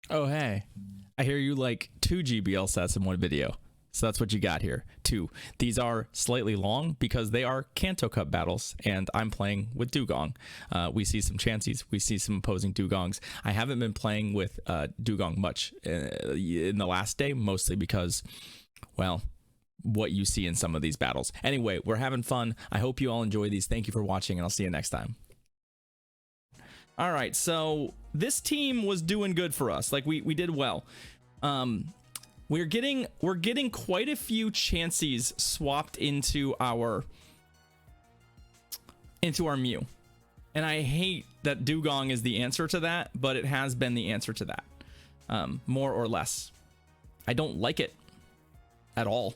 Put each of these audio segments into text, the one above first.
Oh, hey. I hear you like 2 GBL sets in one video. So that's what you got here. 2. These are slightly long because they are Kanto Cup battles, and I'm playing with Dewgong. We see some Chanseys. We see some opposing Dewgongs. I haven't been playing with Dewgong much in the last day, mostly because, well, what you see in some of these battles. Anyway, we're having fun. I hope you all enjoy these. Thank you for watching, and I'll see you next time. All right, so this team was doing good for us. Like we did well. We're getting quite a few Chanseys swapped into our Mew. And I hate that Dewgong is the answer to that, but it has been the answer to that. More or less. I don't like it at all,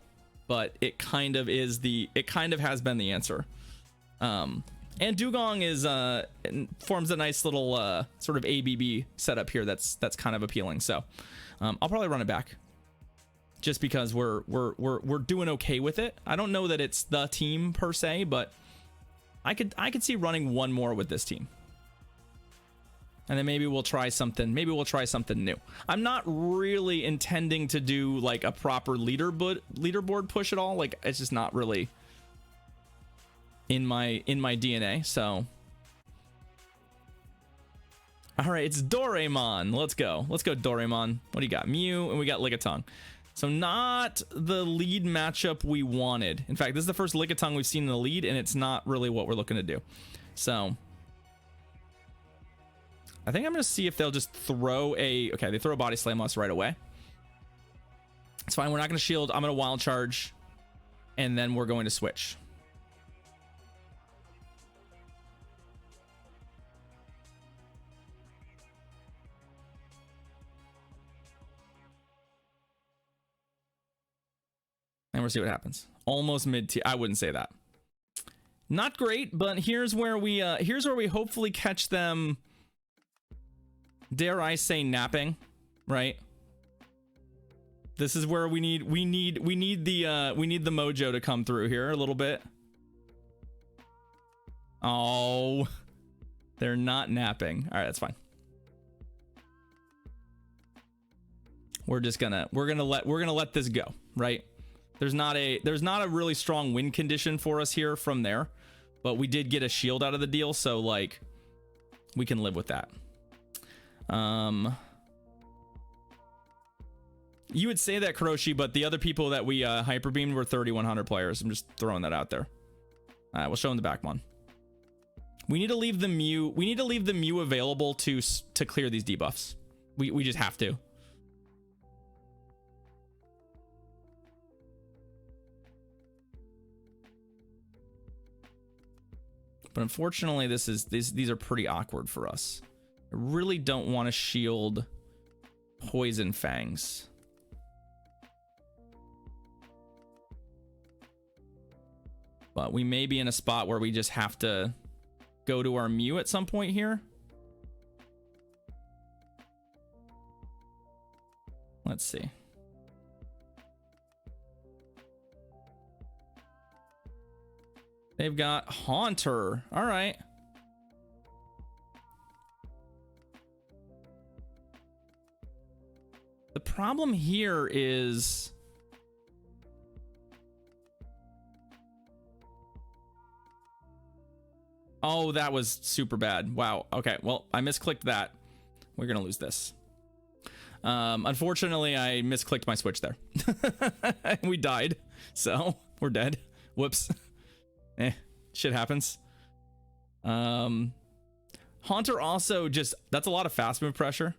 but it kind of has been the answer. And Dewgong forms a nice little sort of ABB setup here that's kind of appealing. So I'll probably run it back just because we're doing okay with it. I don't know that it's the team per se, but I could see running one more with this team. And then maybe we'll try something. Maybe we'll try something new. I'm not really intending to do like a proper leaderboard push at all. Like it's just not really in my DNA. So all right, it's Doraemon. Let's go Doraemon. What do you got? Mew, and we got Lickitung. So not the lead matchup we wanted. In fact, this is the first Lickitung we've seen in the lead, and it's not really what we're looking to do. So I think I'm gonna see if they'll just throw okay, they throw a body slam us right away. It's fine, we're not gonna shield. I'm gonna wild charge, and then we're going to switch. And we'll see what happens. Almost mid-tier. I wouldn't say that. Not great, but here's where we hopefully catch them. Dare I say napping, right? This is where we need the mojo to come through here a little bit. Oh, they're not napping. All right, that's fine. We're gonna let this go, right? There's not a really strong win condition for us here from there, but we did get a shield out of the deal, so like we can live with that. You would say that, Kuroshi, but the other people that we hyper beamed were 3100 players. I'm just throwing that out there. All right, we'll show them the back one. We need to leave the Mew. We need to leave the Mew available to clear these debuffs. We just have to. But unfortunately, these are pretty awkward for us. I really don't want to shield Poison Fangs. But we may be in a spot where we just have to go to our Mew at some point here. Let's see. They've got Haunter. All right. The problem here is oh, that was super bad. Wow. Okay. Well, I misclicked that. We're going to lose this. Unfortunately, I misclicked my switch there. We died. So we're dead. Whoops. Shit happens. Haunter also just, that's a lot of fast move pressure.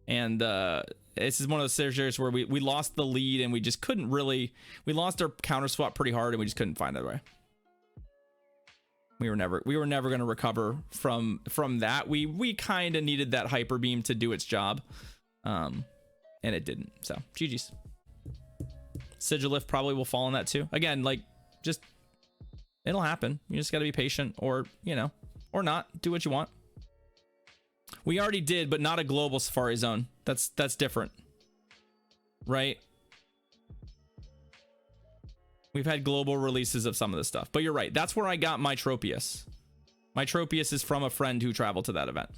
And this is one of those scenarios where we lost the lead and we just couldn't really, we lost our counter swap pretty hard and we just couldn't find that way. We were never going to recover from that. We kind of needed that hyper beam to do its job. And it didn't. So GG's. Sigilif probably will fall on that too. Again, like just, it'll happen. You just got to be patient, or, you know, or not. Do what you want. We already did, but not a global Safari Zone. That's different. Right? We've had global releases of some of this stuff. But you're right. That's where I got my Tropius. My Tropius is from a friend who traveled to that event.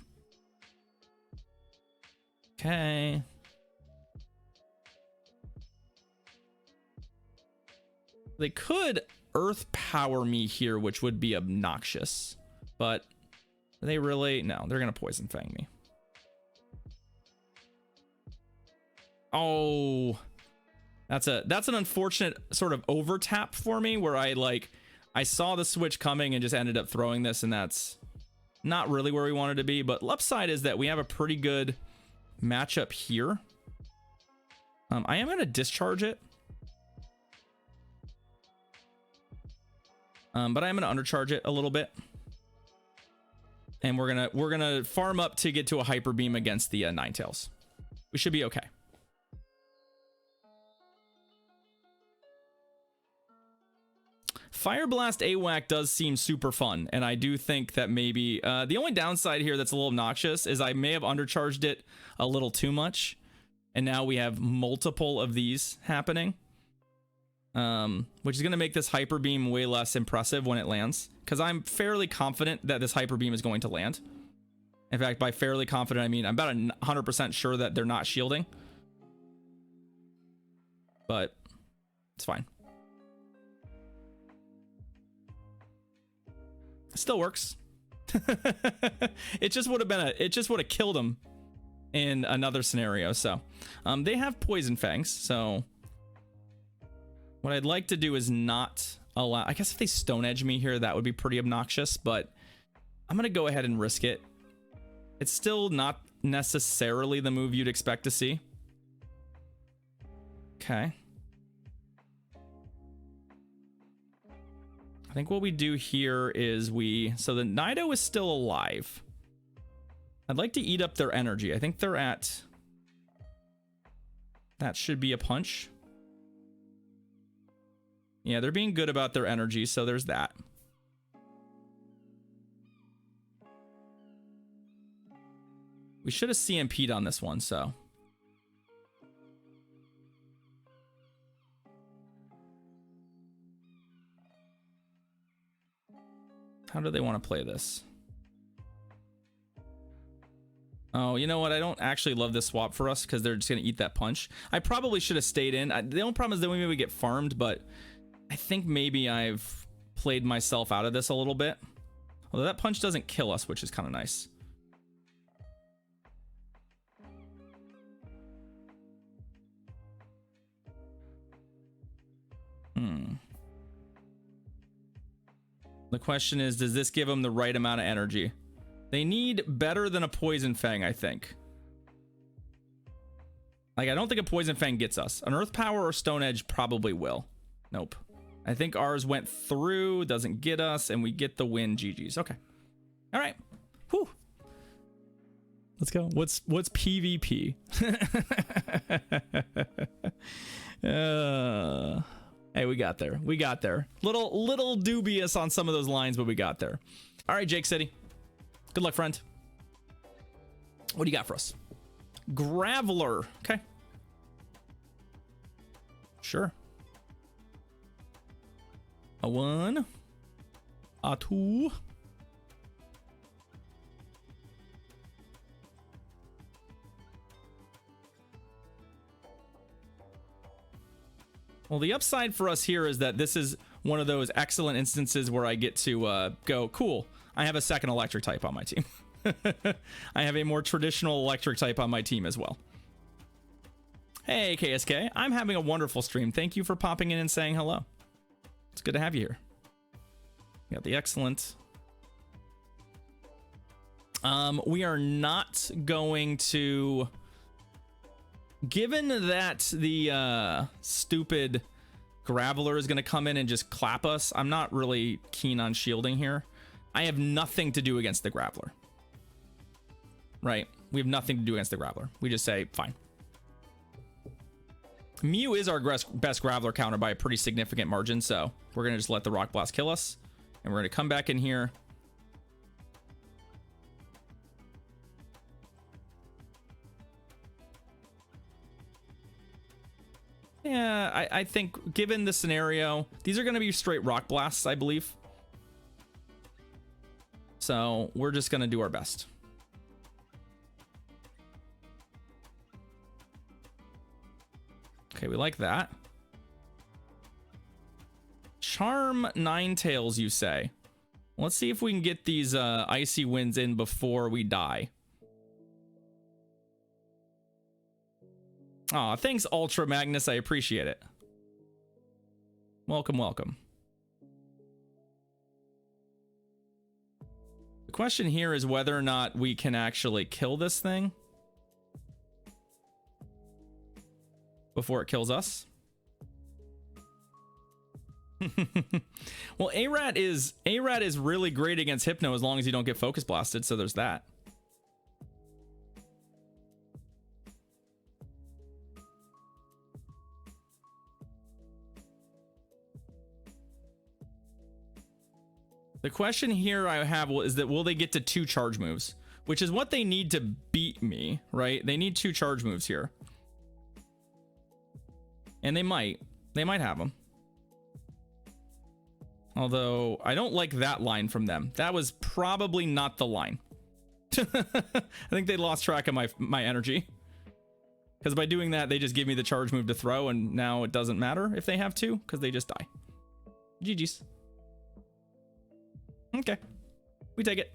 Okay. They could earth power me here, which would be obnoxious. But they really... No, they're going to poison fang me. Oh... That's an unfortunate sort of over tap for me where I saw the switch coming and just ended up throwing this, and that's not really where we wanted to be. But upside is that we have a pretty good matchup here. I am going to discharge it. But I'm going to undercharge it a little bit. And we're gonna farm up to get to a hyper beam against the Ninetales. We should be okay. Fire Blast AWAC does seem super fun, and I do think that maybe the only downside here that's a little obnoxious is I may have undercharged it a little too much, and now we have multiple of these happening, which is going to make this Hyper Beam way less impressive when it lands, because I'm fairly confident that this Hyper Beam is going to land. In fact, by fairly confident, I mean I'm about 100% sure that they're not shielding, but it's fine. Still works. It just would have killed him in another scenario. So they have poison fangs, so what I'd like to do is not allow... I guess if they stone edge me here, that would be pretty obnoxious, but I'm gonna go ahead and risk it. It's still not necessarily the move you'd expect to see. Okay. I think what we do here is so the Nido is still alive. I'd like to eat up their energy. I think they're at... That should be a punch. Yeah, they're being good about their energy, so there's that. We should have CMP'd on this one, so... How do they want to play this? Oh, you know what? I don't actually love this swap for us because they're just going to eat that punch. I probably should have stayed in. The only problem is that we maybe get farmed, but I think maybe I've played myself out of this a little bit. Although that punch doesn't kill us, which is kind of nice. The question is, does this give them the right amount of energy? They need better than a Poison Fang, I think. Like, I don't think a Poison Fang gets us. An Earth Power or Stone Edge probably will. Nope. I think ours went through, doesn't get us, and we get the win. GG's. Okay. All right. Whew. Let's go. What's PvP? Hey, we got there. We got there. Little dubious on some of those lines, but we got there. All right, Jake City. Good luck, friend. What do you got for us? Graveler. Okay. Sure. A 1. A 2. Well, the upside for us here is that this is one of those excellent instances where I get to go, cool, I have a second electric type on my team. I have a more traditional electric type on my team as well. Hey, KSK, I'm having a wonderful stream. Thank you for popping in and saying hello. It's good to have you here. We got the excellent. We are not going to... Given that the stupid Graveler is going to come in and just clap us, I'm not really keen on shielding here. I have nothing to do against the Graveler. Right? We have nothing to do against the Graveler. We just say, fine. Mew is our best Graveler counter by a pretty significant margin, so we're going to just let the Rock Blast kill us. And we're going to come back in here. Yeah, I think given the scenario, these are going to be straight Rock Blasts, I believe. So we're just going to do our best. Okay, we like that. Charm Ninetales, you say? Let's see if we can get these icy winds in before we die. Aw, thanks, Ultra Magnus. I appreciate it. Welcome, welcome. The question here is whether or not we can actually kill this thing before it kills us. Well, A-Rat is really great against Hypno as long as you don't get focus blasted, so there's that. The question here I have is that will they get to 2 charge moves, which is what they need to beat me, right? They need 2 charge moves here. And they might have them. Although I don't like that line from them. That was probably not the line. I think they lost track of my energy. Because by doing that, they just give me the charge move to throw, and now it doesn't matter if they have to, because they just die. GG's. Okay. We take it.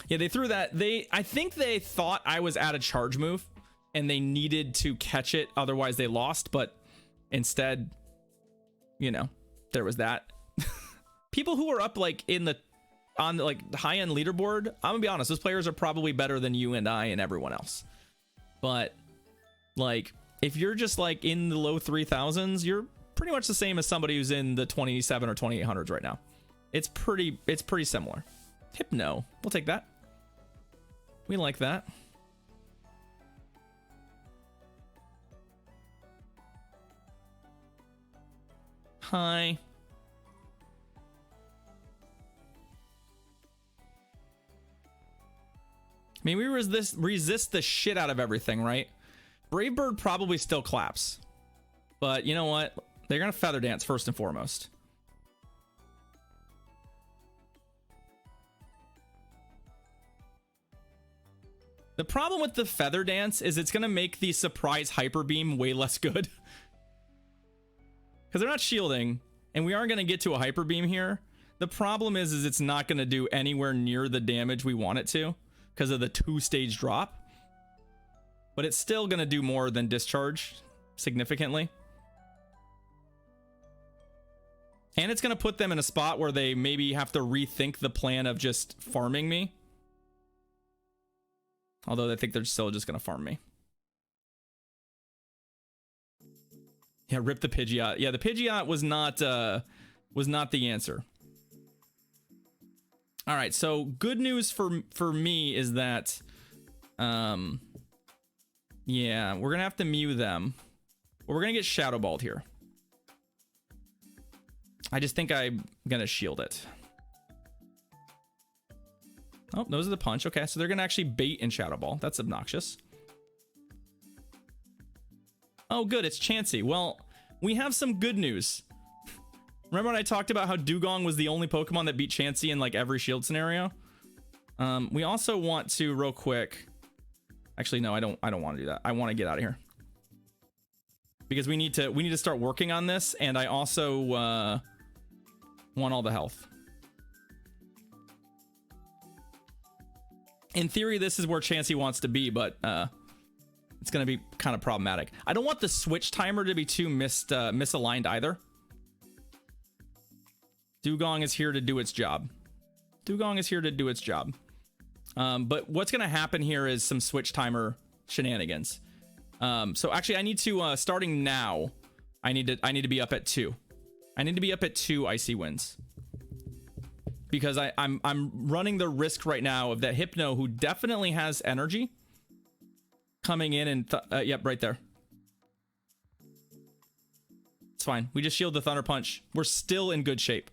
Yeah, they threw that. I think they thought I was at a charge move, and they needed to catch it, otherwise they lost, but instead, you know, there was that. People who are up like on the like high-end leaderboard, I'm gonna be honest, those players are probably better than you and I and everyone else. But like, if you're just like in the low 3000s, you're pretty much the same as somebody who's in the 27 or 2800s right now. It's pretty similar. Hypno, we'll take that. We like that. Hi. I mean, we resist the shit out of everything, right? Brave Bird probably still claps. But you know what? They're going to Feather Dance first and foremost. The problem with the Feather Dance is it's going to make the surprise Hyper Beam way less good. Because they're not shielding, and we aren't going to get to a Hyper Beam here. The problem is it's not going to do anywhere near the damage we want it to, because of the 2-stage drop. But it's still going to do more than Discharge, significantly. And it's going to put them in a spot where they maybe have to rethink the plan of just farming me. Although I think they're still just going to farm me. Yeah, rip the Pidgeot. Yeah, the Pidgeot was not the answer. All right, so good news for me is that, yeah, we're gonna have to Mew them. But we're gonna get Shadow Balled here. I just think I'm gonna shield it. Oh, those are the punch. Okay, so they're gonna actually bait and Shadow Ball. That's obnoxious. Oh, good, it's Chansey. Well, we have some good news. Remember when I talked about how Dewgong was the only Pokemon that beat Chansey in like every shield scenario? We also want to real quick. Actually, no, I don't want to do that. I want to get out of here. Because we need to start working on this, and I also want all the health. In theory, this is where Chansey wants to be, but it's going to be kind of problematic. I don't want the switch timer to be too misaligned either. Dewgong is here to do its job. Dewgong is here to do its job. But what's going to happen here is some switch timer shenanigans. So actually, I need to starting now. I need to be up at 2. I need to be up at 2 icy winds. Because I'm running the risk right now of that Hypno, who definitely has energy, coming in and yep, right there. It's fine. We just shield the Thunder Punch. We're still in good shape.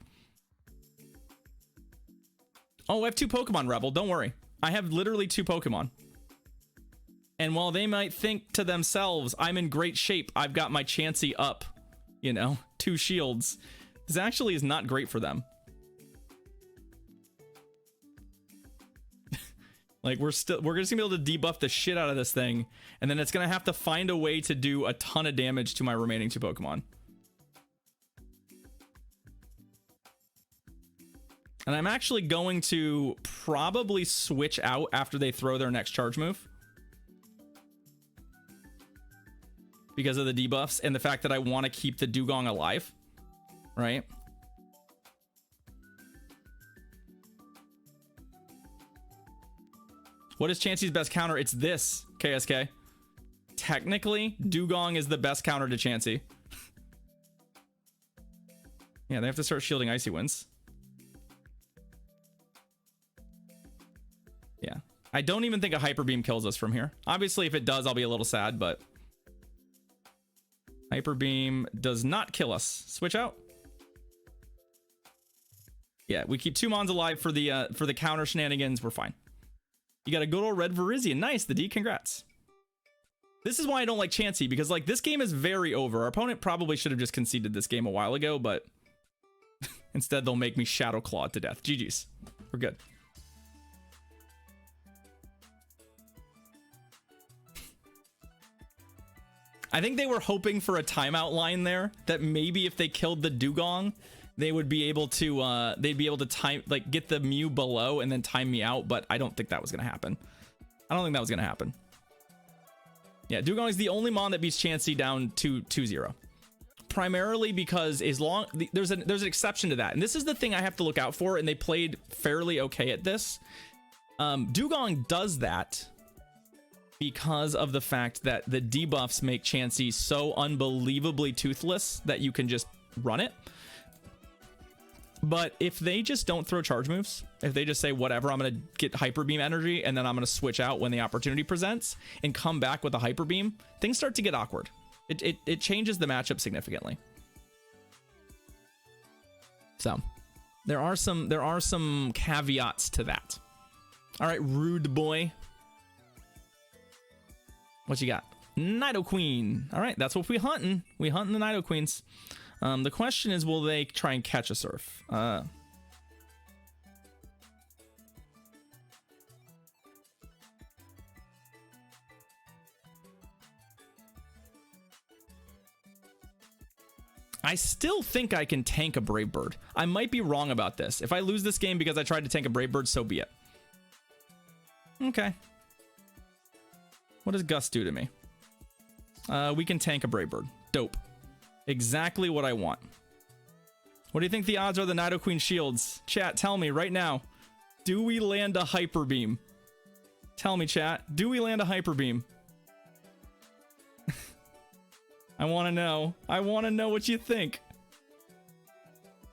Oh, I have 2 Pokemon, Rebel. Don't worry. I have literally 2 Pokemon. And while they might think to themselves, I'm in great shape, I've got my Chansey up, you know, 2 shields. This actually is not great for them. Like we're just gonna be able to debuff the shit out of this thing, and then it's gonna have to find a way to do a ton of damage to my remaining 2 Pokemon. And I'm actually going to probably switch out after they throw their next charge move, because of the debuffs and the fact that I want to keep the Dewgong alive, right? What is Chansey's best counter? It's this, KSK. Technically, Dewgong is the best counter to Chansey. Yeah, they have to start shielding Icy Winds. Yeah. I don't even think a Hyper Beam kills us from here. Obviously, if it does, I'll be a little sad, but Hyper Beam does not kill us. Switch out. Yeah, we keep 2 Mons alive for the counter shenanigans. We're fine. You got a good old red Virizion. Nice, the D. Congrats. This is why I don't like Chansey, because like this game is very over. Our opponent probably should have just conceded this game a while ago, but instead they'll make me Shadow Claw to death. GG's. We're good. I think they were hoping for a timeout line there, that maybe if they killed the Dewgong, they would be able to they'd be able to time, like, get the Mew below and then time me out, but I don't think that was gonna happen. I don't think that was gonna happen. Yeah, Dewgong is the only Mon that beats Chansey down to 2-0. Primarily because there's an exception to that, and this is the thing I have to look out for, and they played fairly okay at this. Dewgong does that because of the fact that the debuffs make Chansey so unbelievably toothless that you can just run it. But if they just don't throw charge moves, if they just say, whatever, I'm going to get Hyper Beam energy, and then I'm going to switch out when the opportunity presents and come back with a Hyper Beam, things start to get awkward. It changes the matchup significantly. So there are some caveats to that. All right, rude boy. What you got? Nidoqueen. All right, that's what we hunting. We hunting the Nidoqueens. The question is, will they try and catch a Surf? I still think I can tank a Brave Bird. I might be wrong about this. If I lose this game because I tried to tank a Brave Bird, so be it. Okay. What does Gust do to me? We can tank a Brave Bird. Dope. Exactly what I want. What do you think the odds are the Nidoqueen shields? Chat, tell me right now. Do we land a Hyper Beam? Tell me, chat. Do we land a Hyper Beam? I want to know. I want to know what you think.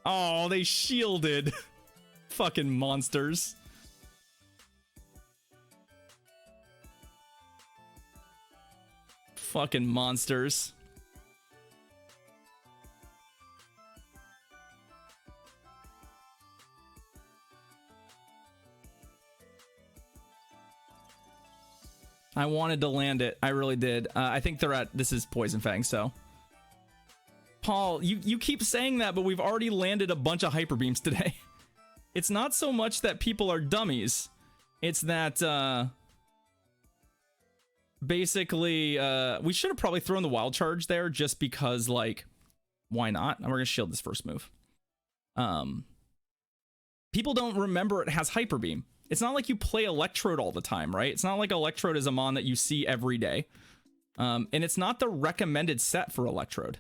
Oh, they shielded. Fucking monsters. Fucking monsters. I wanted to land it. I really did. I think they're at... This is Poison Fang, so... Paul, you keep saying that, but we've already landed a bunch of Hyper Beams today. It's not so much that people are dummies. It's that, basically, we should have probably thrown the Wild Charge there just because, like, why not? And we're going to shield this first move. People don't remember it has Hyper Beam. It's not like you play Electrode all the time, right? It's not like Electrode is a Mon that you see every day. And it's not the recommended set for Electrode.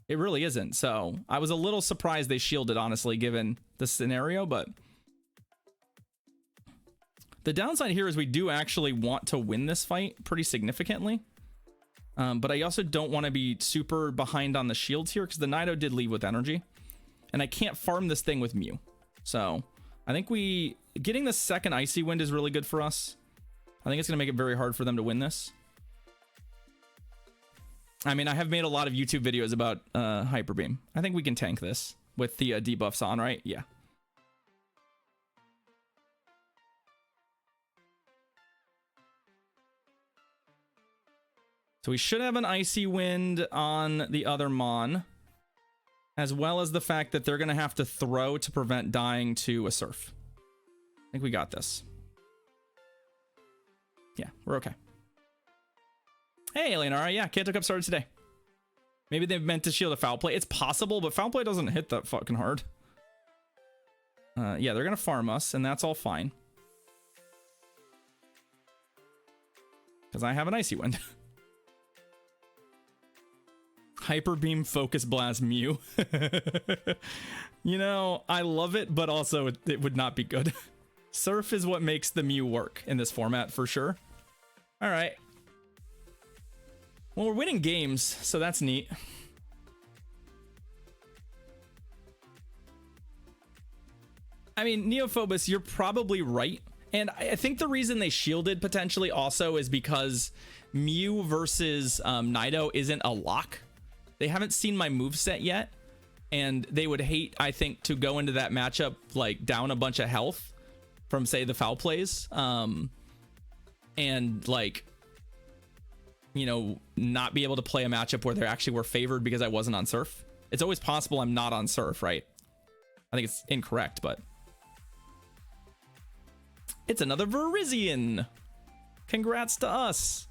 It really isn't. So I was a little surprised they shielded, honestly, given the scenario, but the downside here is we do actually want to win this fight pretty significantly. But I also don't want to be super behind on the shields here because the Nido did leave with energy. And I can't farm this thing with Mew. So I think getting the second Icy Wind is really good for us. I think it's going to make it very hard for them to win this. I mean, I have made a lot of YouTube videos about Hyper Beam. I think we can tank this with the debuffs on, right? Yeah. So we should have an Icy Wind on the other Mon, as well as the fact that they're going to have to throw to prevent dying to a Surf. I think we got this. Yeah, we're okay. Hey, Eleonora. Yeah, Kanto Cup started today. Maybe they meant to shield a foul play. It's possible, but foul play doesn't hit that fucking hard. Yeah, they're gonna farm us, and that's all fine. Because I have an Icy Wind. Hyper Beam Focus Blast Mew. You know, I love it, but also it would not be good. Surf is what makes the Mew work in this format, for sure. All right. Well, we're winning games, so that's neat. I mean, Neophobus, you're probably right. And I think the reason they shielded potentially also is because Mew versus Nido isn't a lock. They haven't seen my moveset yet, and they would hate, I think, to go into that matchup like down a bunch of health from, say, the foul plays, and like, you know, not be able to play a matchup where they actually were favored because I wasn't on Surf. It's always possible I'm not on Surf, right? I think it's incorrect, but it's another Virizion. Congrats to us.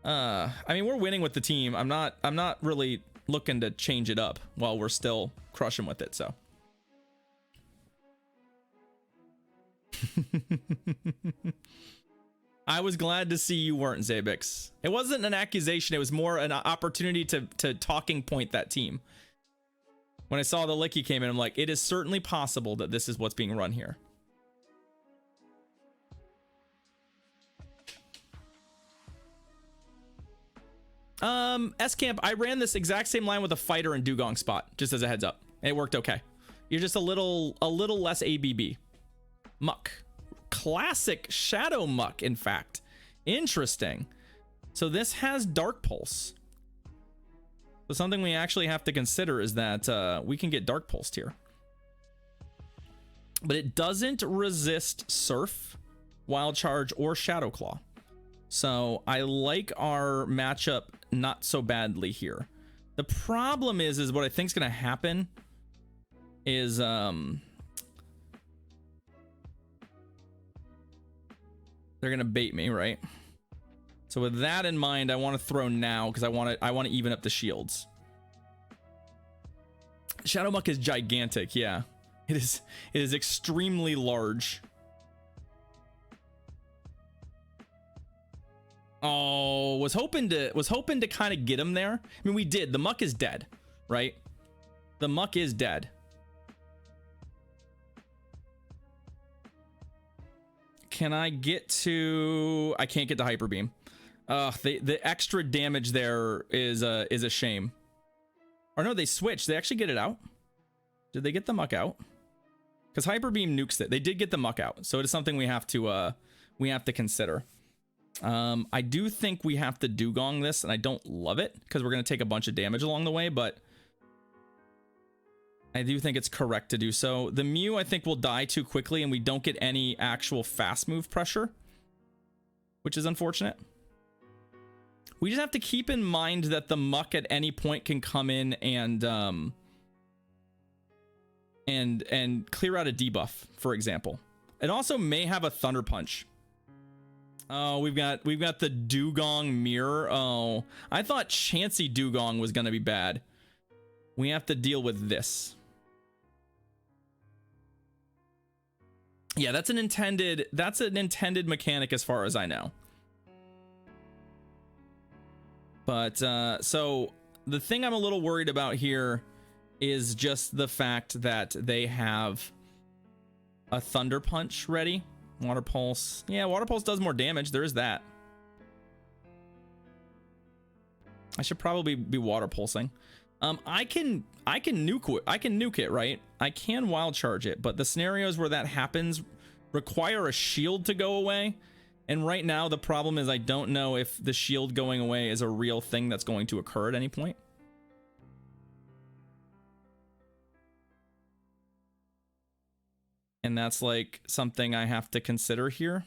I mean, we're winning with the team. I'm not really looking to change it up while we're still crushing with it, so. I was glad to see you weren't, Zabix. It wasn't an accusation, it was more an opportunity to talking point that team. When I saw the Licky came in, I'm like, it is certainly possible that this is what's being run here. S-Camp, I ran this exact same line with a fighter and Dewgong spot, just as a heads up. It worked okay. You're just a little less ABB. Muck. Classic Shadow Muck, in fact. Interesting. So this has Dark Pulse. So something we actually have to consider is that we can get Dark Pulsed here. But it doesn't resist Surf, Wild Charge, or Shadow Claw. So I like our matchup not so badly here. The problem is what I think is going to happen is they're going to bait me, right? So with that in mind, I want to throw now because I want to even up the shields. Shadow Muck is gigantic, yeah. It is extremely large. Oh, was hoping to kind of get him there. I mean, we did. The Muck is dead, right? The Muck is dead. Can I get to? I can't get to Hyper Beam. The extra damage there is a shame. Or no, they switched. They actually get it out. Did they get the Muck out? Because Hyper Beam nukes it. They did get the Muck out, so it is something we have to consider. I do think we have to Dewgong this, and I don't love it because we're going to take a bunch of damage along the way, but I do think it's correct to do so. The Mew, I think, will die too quickly, and we don't get any actual fast move pressure, which is unfortunate. We just have to keep in mind that the Muck at any point can come in and clear out a debuff, for example. It also may have a Thunder Punch. Oh, we've got the Dewgong mirror. Oh, I thought Chansey Dewgong was gonna be bad. We have to deal with this. Yeah, that's an intended mechanic as far as I know. But so the thing I'm a little worried about here is just the fact that they have a Thunder Punch ready. Water Pulse. Yeah, Water Pulse does more damage. There is that. I should probably be Water Pulsing. I can nuke it, right? I can Wild Charge it, but the scenarios where that happens require a shield to go away. And right now the problem is I don't know if the shield going away is a real thing that's going to occur at any point. And that's like something I have to consider here,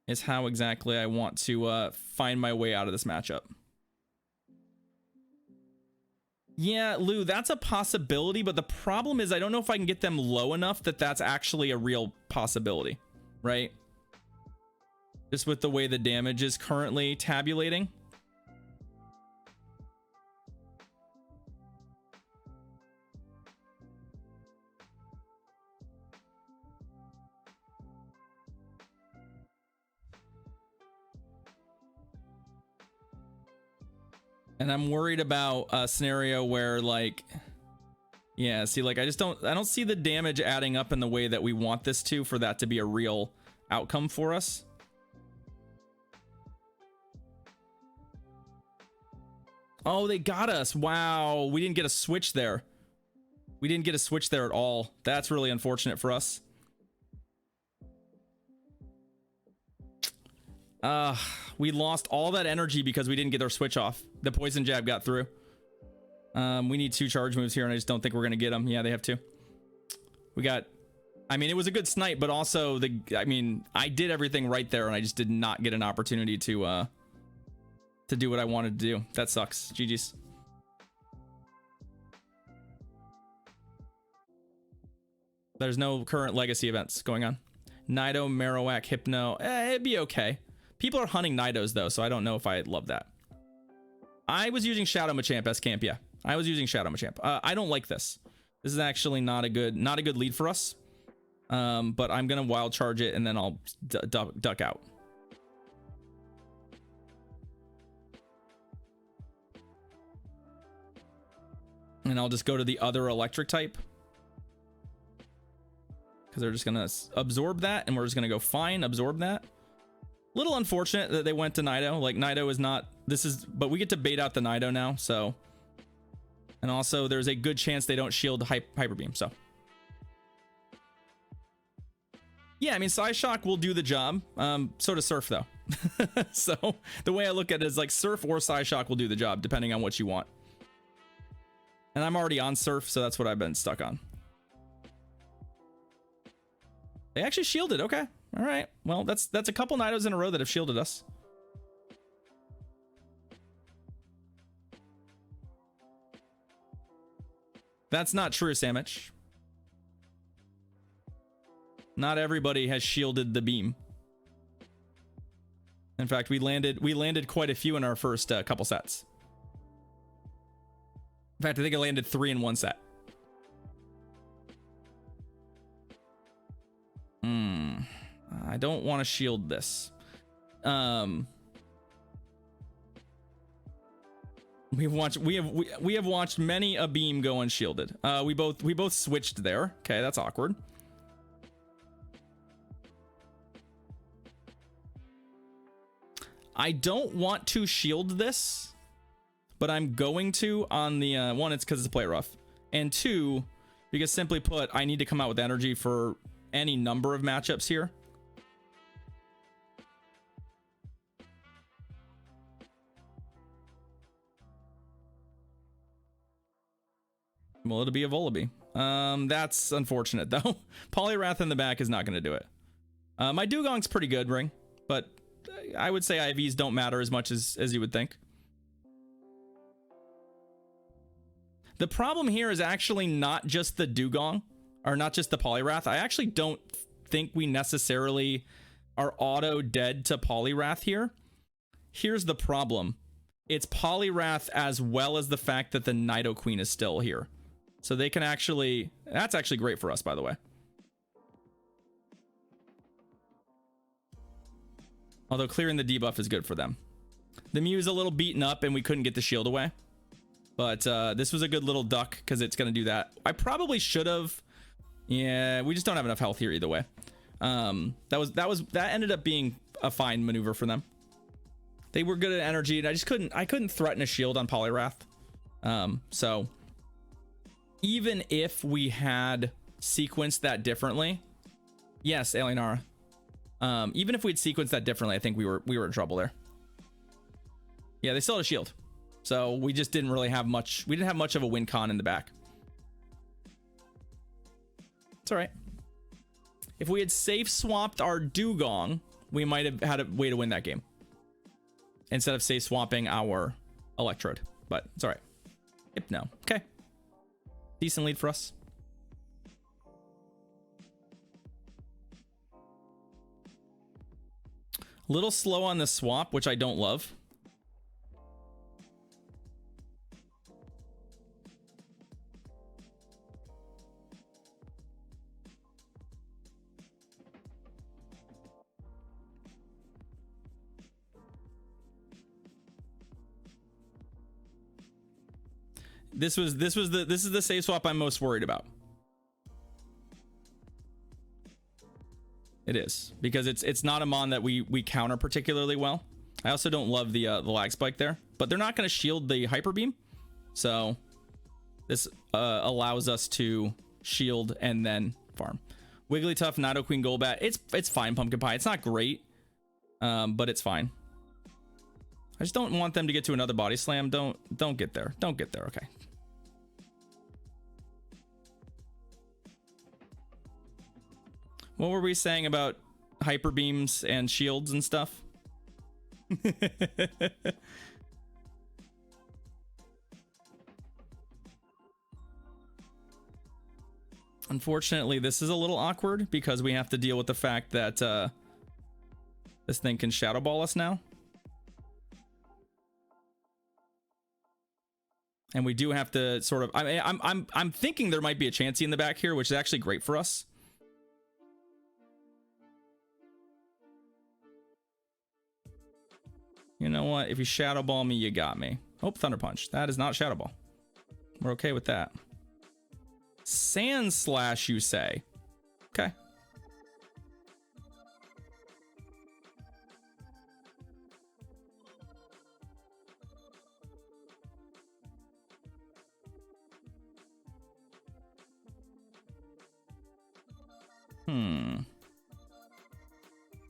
is how exactly I want to find my way out of this matchup. Yeah, Lou, that's a possibility, but the problem is I don't know if I can get them low enough that that's actually a real possibility, right? just with the way the damage is currently tabulating. And I'm worried about a scenario where, like, yeah, see, like, I don't see the damage adding up in the way that we want this to, for that to be a real outcome for us. Oh, they got us. Wow, we didn't get a switch there. We didn't get a switch there at all. That's really unfortunate for us. We lost all that energy because we didn't get our switch off. The poison jab got through. We need 2 charge moves here, and I just don't think we're gonna get them. Yeah, they have 2. We got, I mean, it was a good snipe, but also I mean, I did everything right there, and I just did not get an opportunity to do what I wanted to do. That sucks. GG's. There's no current legacy events going on. Nido, Marowak, Hypno. It'd be okay. People are hunting Nidos though, so I don't know if I love that. I was using Shadow Machamp as camp. Yeah, I was using Shadow Machamp. I don't like this. This is actually not a good lead for us. But I'm gonna wild charge it, and then I'll duck out. And I'll just go to the other electric type, because they're just gonna absorb that, and we're just gonna go fine, absorb that. Little unfortunate that they went to Nido. Like, Nido is not, but we get to bait out the Nido now, so. And also, there's a good chance they don't shield Hyper Beam, so. Yeah, I mean, Psyshock will do the job. So does Surf, though. So, the way I look at it is, like, Surf or Psyshock will do the job, depending on what you want. And I'm already on Surf, so that's what I've been stuck on. They actually shielded. Okay. All right. Well, that's a couple Nidos in a row that have shielded us. That's not true, Sandwich. Not everybody has shielded the beam. In fact, we landed quite a few in our first couple sets. In fact, I think I landed 3 in one set. I don't want to shield this. We have watched many a beam go unshielded. We both switched there. Okay, that's awkward. I don't want to shield this, but I'm going to on the one, it's because it's play rough, and 2, because simply put, I need to come out with energy for any number of matchups here. Well, it'll be a Volibee. That's unfortunate though. Poliwrath in the back is not going to do it. My Dewgong's pretty good, Ring, but I would say IVs don't matter as much as you would think. The problem here is actually not just the Dewgong, or not just the Poliwrath. I actually don't think we necessarily are auto dead to Poliwrath here. Here's the problem. It's Poliwrath as well as the fact that the Nidoqueen is still here. So they can actually, that's actually great for us, by the way. Although clearing the debuff is good for them. The Mew's a little beaten up and we couldn't get the shield away. But this was a good little duck because it's going to do that. I probably should have. Yeah, we just don't have enough health here either way. That ended up being a fine maneuver for them. They were good at energy, and I couldn't threaten a shield on Poliwrath. So even if we had sequenced that differently, yes, Alienara. Even if we'd sequenced that differently, I think we were in trouble there. Yeah, they still had a shield, so we just didn't really have much. We didn't have much of a win con in the back. It's all right. If we had safe swapped our Dewgong, we might have had a way to win that game instead of safe swapping our Electrode. But it's all right. Hypno. Okay. Decent lead for us. Little slow on the swap, which I don't love. This is the save swap I'm most worried about. It is, because it's not a mon that we counter particularly well. I also don't love the lag spike there, but they're not going to shield the hyper beam, so this allows us to shield and then farm. Wigglytuff, Nidoqueen, Golbat. It's fine, Pumpkin Pie. It's not great, but it's fine. I just don't want them to get to another body slam. Don't get there. Don't get there. Okay. What were we saying about hyper beams and shields and stuff? Unfortunately, this is a little awkward because we have to deal with the fact that this thing can shadow ball us now. And we do have to sort of, I'm thinking there might be a Chansey in the back here, which is actually great for us. You know what? If you shadow ball me, you got me. Oh, Thunder Punch. That is not shadow ball. We're okay with that. Sand Slash, you say? Okay.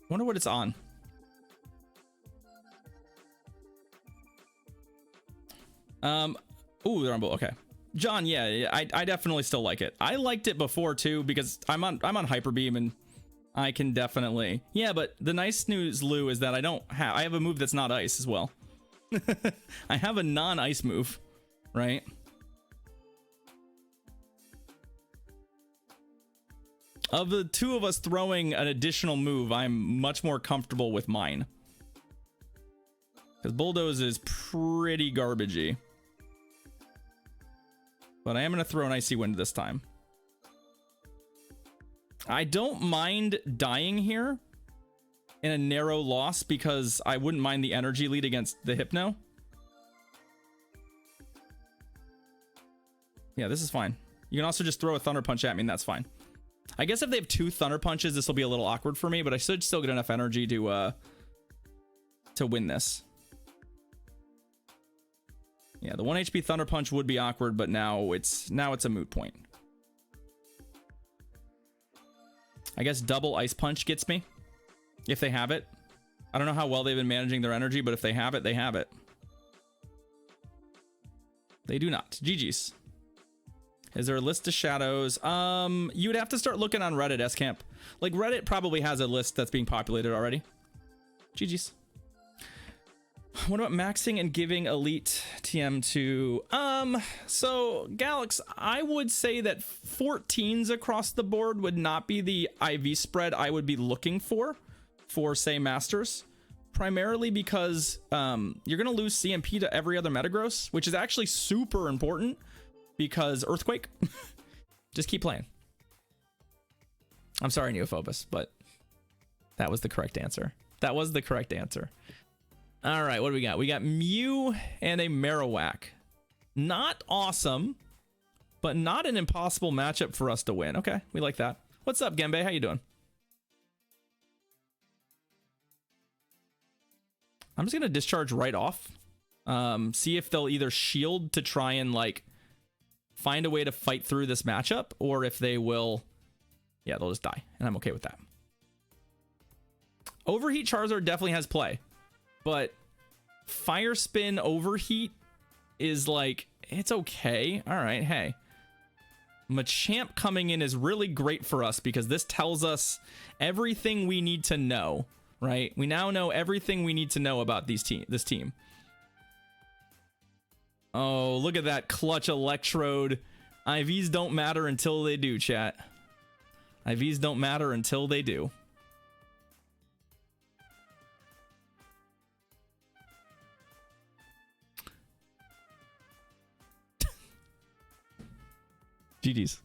Wonder what it's on. Ooh, they're on both. Okay. John, yeah, I definitely still like it. I liked it before too because I'm on Hyper Beam and I can definitely. Yeah, but the nice news, Lou, is that I have a move that's not ice as well. I have a non-ice move, right? Of the two of us throwing an additional move, I'm much more comfortable with mine. Because Bulldoze is pretty garbagey. But I am going to throw an Icy Wind this time. I don't mind dying here in a narrow loss because I wouldn't mind the energy lead against the Hypno. Yeah, this is fine. You can also just throw a Thunder Punch at me and that's fine. I guess if they have two Thunder Punches, this will be a little awkward for me, but I should still get enough energy to win this. Yeah, the 1 HP Thunder Punch would be awkward, but now it's a moot point. I guess double Ice Punch gets me, if they have it. I don't know how well they've been managing their energy, but if they have it, they have it. They do not. GG's. Is there a list of shadows? You would have to start looking on Reddit, S-Camp. Like, Reddit probably has a list that's being populated already. GG's. What about maxing and giving elite TM to... So, Galax, I would say that 14s across the board would not be the IV spread I would be looking for, say, Masters. Primarily because you're going to lose CMP to every other Metagross, which is actually super important. Because Earthquake. Just keep playing. I'm sorry, Neophobus, but that was the correct answer. That was the correct answer. All right, what do we got? We got Mew and a Marowak. Not awesome, but not an impossible matchup for us to win. Okay, we like that. What's up, Gembe? How you doing? I'm just going to discharge right off. See if they'll either shield to try and, like, find a way to fight through this matchup, or if they will, yeah, they'll just die, and I'm okay with that. Overheat Charizard definitely has play, but Fire Spin Overheat is like, it's okay. All right, hey. Machamp coming in is really great for us because this tells us everything we need to know, right? We now know everything we need to know about this team. Oh, look at that clutch Electrode. IVs don't matter until they do, chat. IVs don't matter until they do. GG's.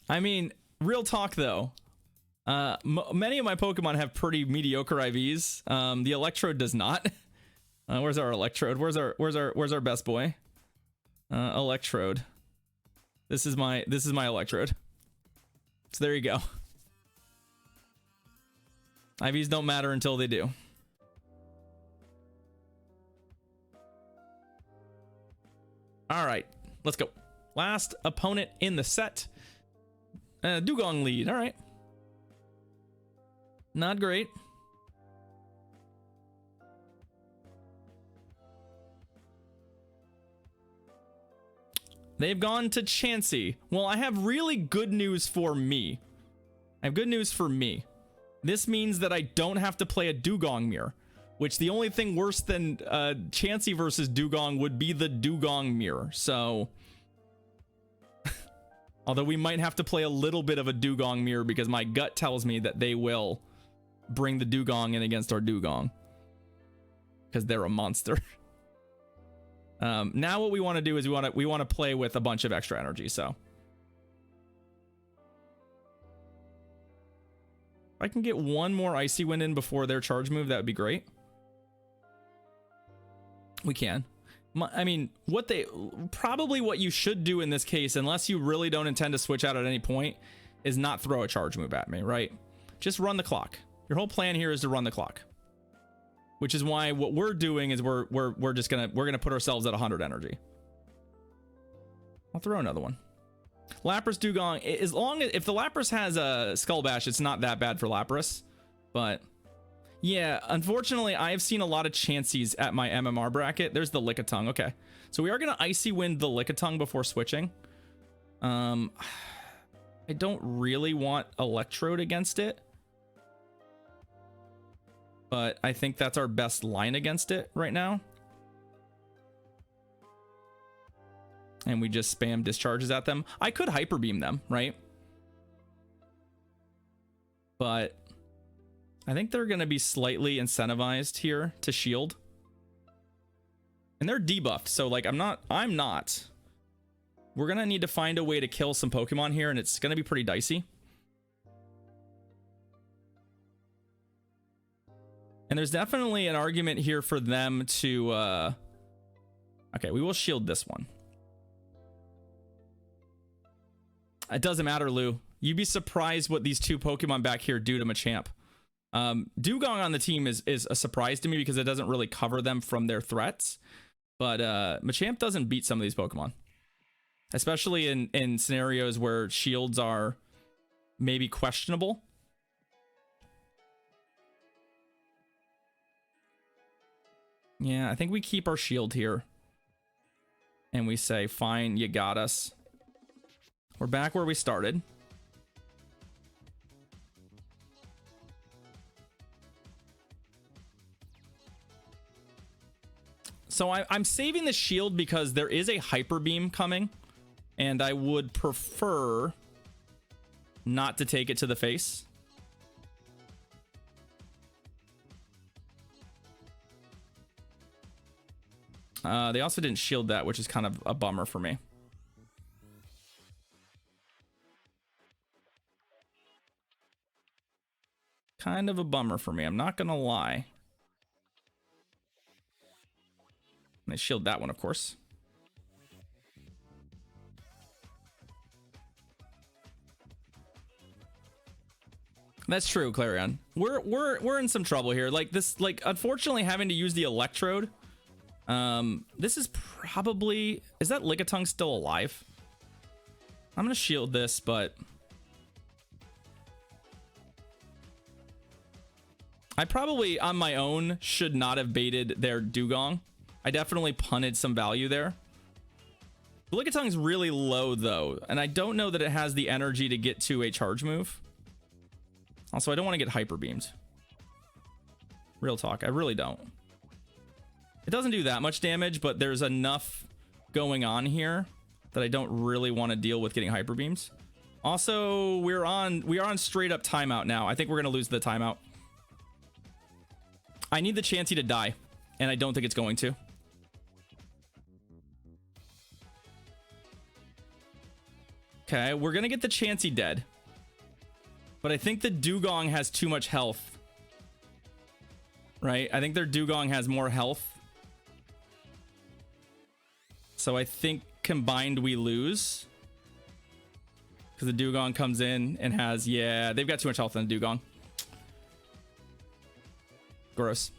I mean, real talk though. Many of my Pokemon have pretty mediocre IVs. The Electrode does not. Where's our Electrode? Where's our best boy? Electrode. This is my Electrode. So there you go. IVs don't matter until they do. All right, let's go. Last opponent in the set. Dewgong lead. All right. Not great. They've gone to Chansey. Well, I have really good news for me. I have good news for me. This means that I don't have to play a Dewgong mirror, which the only thing worse than Chansey versus Dewgong would be the Dewgong mirror. So, although we might have to play a little bit of a Dewgong mirror because my gut tells me that they will bring the Dewgong in against our Dewgong because they're a monster. Now what we want to do is we want to play with a bunch of extra energy. So if I can get one more Icy Wind in before their charge move, that would be great. We can. I mean, probably what you should do in this case, unless you really don't intend to switch out at any point, is not throw a charge move at me, right? Just run the clock. Your whole plan here is to run the clock, which is why what we're doing is we're gonna put ourselves at 100 energy. I'll throw another one. Lapras Dewgong, if the Lapras has a Skull Bash, it's not that bad for Lapras, but yeah, unfortunately I've seen a lot of Chanseys at my MMR bracket. There's the Lickitung. Okay, so we are gonna Icy Wind the Lickitung before switching. I don't really want Electrode against it, but I think that's our best line against it right now. And we just spam discharges at them. I could Hyper Beam them, right? But I think they're going to be slightly incentivized here to shield. And they're debuffed, so like I'm not. We're going to need to find a way to kill some Pokemon here, and it's going to be pretty dicey. And there's definitely an argument here for them to okay, we will shield this one. It doesn't matter, Lou. You'd be surprised what these two Pokemon back here do to Machamp. Dewgong on the team is a surprise to me because it doesn't really cover them from their threats. But Machamp doesn't beat some of these Pokemon, especially in scenarios where shields are maybe questionable. Yeah, I think we keep our shield here. And we say, fine, you got us. We're back where we started. So I'm saving the shield because there is a Hyper Beam coming. And I would prefer not to take it to the face. They also didn't shield that, which is kind of a bummer for me. Kind of a bummer for me, I'm not gonna lie. And they shield that one, of course. That's true, Clarion. We're in some trouble here. Like this, like unfortunately having to use the Electrode. This is probably, is that Lickitung still alive? I'm gonna shield this, but I probably on my own should not have baited their Dewgong. I definitely punted some value there. Lickiting's really low though, and I don't know that it has the energy to get to a charge move. Also, I don't want to get Hyper Beamed. Real talk, I really don't. It doesn't do that much damage, but there's enough going on here that I don't really want to deal with getting Hyper Beams. Also, we are on straight up timeout now. I think we're gonna lose the timeout. I need the Chansey to die, and I don't think it's going to. Okay, we're gonna get the Chansey dead. But I think the Dewgong has too much health. Right? I think their Dewgong has more health. So I think combined we lose. Because the Dewgong comes in and has... Yeah, they've got too much health on the Dewgong. Gross.